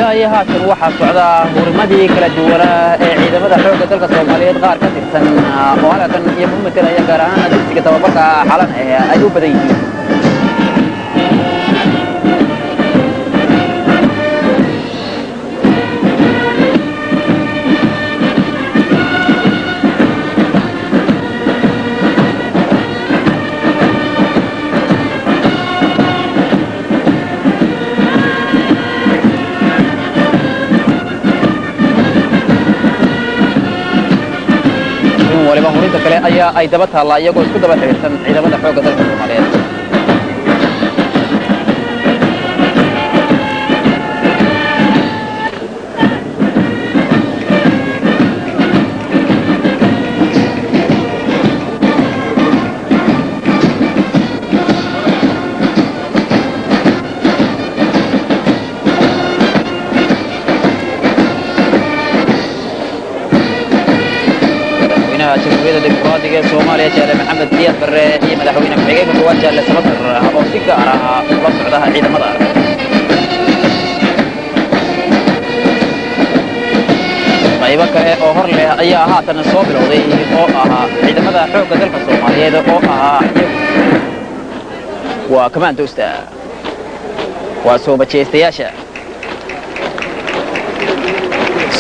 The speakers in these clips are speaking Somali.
ilaa iyo haatan waxaa socda hurmadii kala duwanaa ee ciidamada xoogga dalka Soomaaliyeed qaar ka tirsan oo halkan iyo muhiimada gaar ahaan dugsiga tababarka xalan ay u badan yihiin horinta kale ayaa ay daba taala iyagoo isku daba xiriirsan ciidamada xoogga dalka Soomaaliyeed jamhuuriyadda dimuqraadiga ee Soomaaliya Jaale Maxamed Siyaad Barre iyo madaxweyne ku-xigeenka koowaad Jaale Samatar oo si gaar ah ula socda ciidamada qaybo kale oo hor leh ayaa haatan soo bilowday oo ah ciidamada xoogga dalka Soomaaliyeed oo ah waa commandosta waa soo bajeestayaasha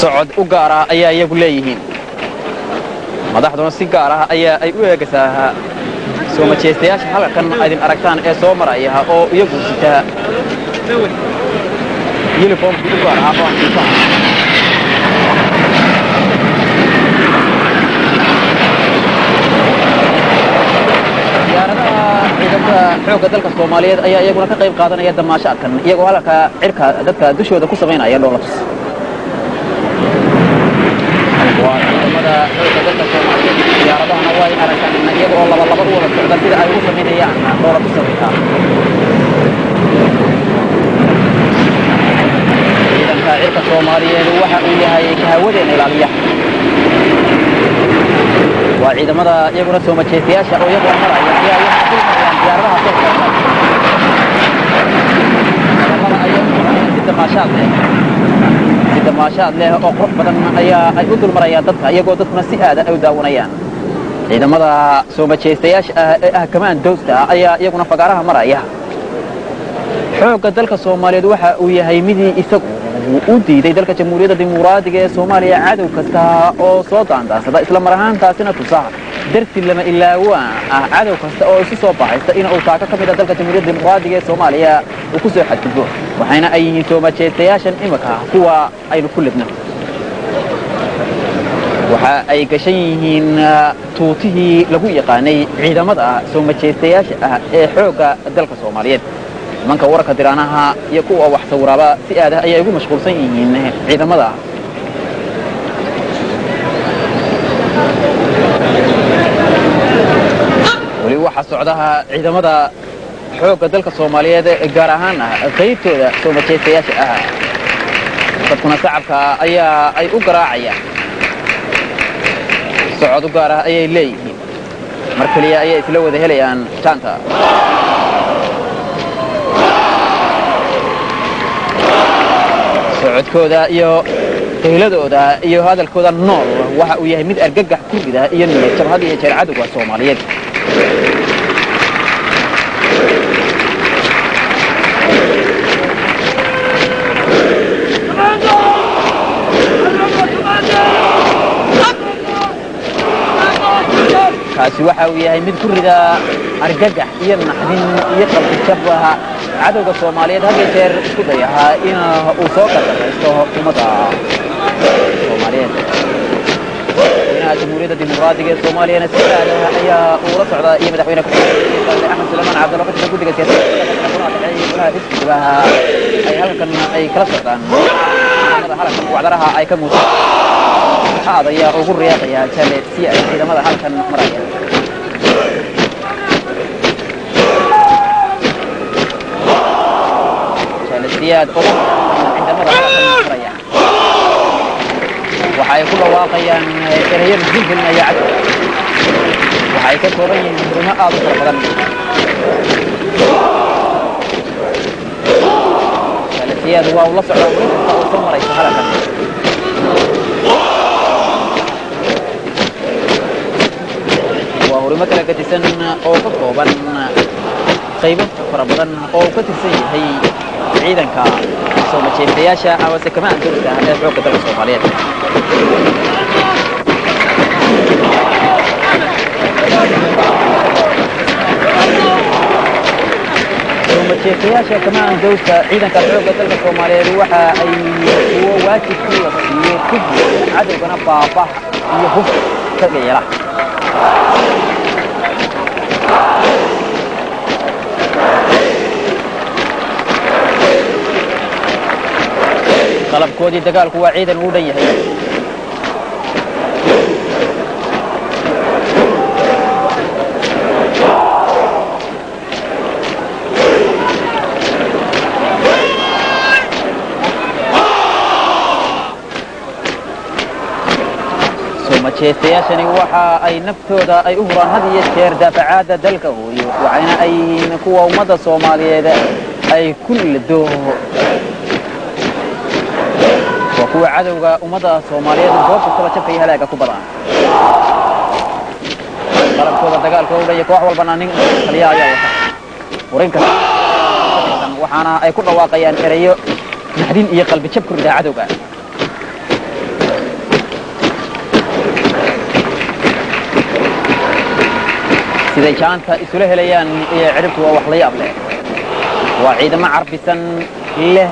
socod u gaar ah ayaa iyagu leeyihiin madaxduna si gaar ah ayaa ay u eegaysaa soo majeestayaasha halkan aydin aragtaan ee soo maraya oo iyagu sita uniform u gaar ah oo antifa diyaaradaha ciidamada xoogga dalka Soomaaliyeed ayaa iyaguna ka qayb qaadanaya damaashaadkan iyagoo halka cirka dadka dushooda ku sameynaya dhoolatus ciidamada xoogga dalka Soomaaliyeed diyaaradahana way aragtaan iyagoo laba u wada socda sida ay ugu sameynayaan dhoolatus sameynta ciidanka cirka Soomaaliyeed waxa uu yahay hawadeena ilaaliya waa ciidamada iyaguna soo majeestayaasha oo iyagoo maraya diyaaradaha soo socda damaashaad leh oo qurux badan ayaa ay u dulmarayaan dadka iyagoo dadkuna si aad ah u daawanayaan ciidamada soo majeestayaasha ee ah commandosta ayaa iyaguna fagaaraha maraya xoogga dalka Soomaaliyeed waxa uu yahay midii isagu u diiday dalka jamhuuriyadda dimuqraadiga ee Soomaaliya cadow kasta oo soo daandaansada isla mar ahaantaasina tusaa darti lama ilaawaan ah cadow kasta oo isu soo baxaysta in uu taaka ka mid ah dalka jamhuuriyadda dimuqraadiga ee Soomaaliya uu ku soo xadgudbo waxayna ay yihiin soo majeestayaashan imika kuwa aynu ku lidno waxa ay gashan yihiin tuutihii lagu yaqaanay ciidamada soo majeestayaasha ah ee xoogga dalka Soomaaliyeed manka warka diraanaha iyo kuwa wax sawiraba si aad ah ay ugu mashquulsan yihiin ciidamada wali waxa socdaha ciidamada xoogga dalka Soomaaliyeed gaar ahaan qaybtooda soo majeestayaasha ah dadkuna shacabka ayaa ay u garaacayaan socod u gaar ah ayay leeyihiin mar kaliya ayay isla wada helayaan taanta socodkooda iyo qayladooda iyo hadalkooda nool waxa uu yahay mid argagax ku rida iyo niyad jabhad iyo jeer cadowga Soomaaliyeed kaasi waxa uu yahay mid ku rida argagax iyo naxdin iyo qalbi jabha cadowga Soomaaliyeed hadii jeer isku dayaha in uu soo qadaysto umada Soomaaliyeed jamhuuriyadda dimuqraadiga ee Soomaaliya sidaada ayaa uu la socda iyo madaxweyne ku-xigeenka Axmed Suleymaan Cabdulla Qasri guddiga siyaasadda ay halkan ay kala socdaan halkan wacdaraha ay ka muuqdaan waxaad ayaa ugu riyaaqaya Jaale si ay ciidamada halkan maraya Jaale siyaad oo ciidamada halkan maraya waxay ku dhawaaqayaan erayo muhiimnaya cad waxay ka kooban yihiin xarumo aad u fara badan siyaad waa ula socdaa weli kasta oo soo maraysa halkan waa horimo kala gadisan oo ka kooban qaybo fara badan oo ka tirsan yahay ciidanka soo majeestayaasha amase kamaan dowladda ee xoogga dalka Soomaaliyeed majeestayaasha kamaan dowladda ciidanka xoogga dalka Soomaaliyeed waxa ay waajibkooda iyo ku cadawgana baaba iyo hub ka yeela qalabkoodii dagaalku waa ciidan u dhan yahay soo majeestayaashani waxa ay naftooda ay u huraan had iyo jeer daafacaadda dalka hooyo waxayna ay kuwa ummadda Soomaaliyeed ay ku lido kuwa cadawga ummadda Soomaaliyeed goobta kala jabkay halaaga ku badan qalabkooda dagaalka u dhan koox walbana nin taliya ayaa wata warinka waxaana ay ku dhawaaqayaan erayo naxdin iyo qalbi jab ku ridaa cadawga siday jaanta isula helayaan iyo ciribtu waa wax la yaab leh waa ciidamo carbisan leh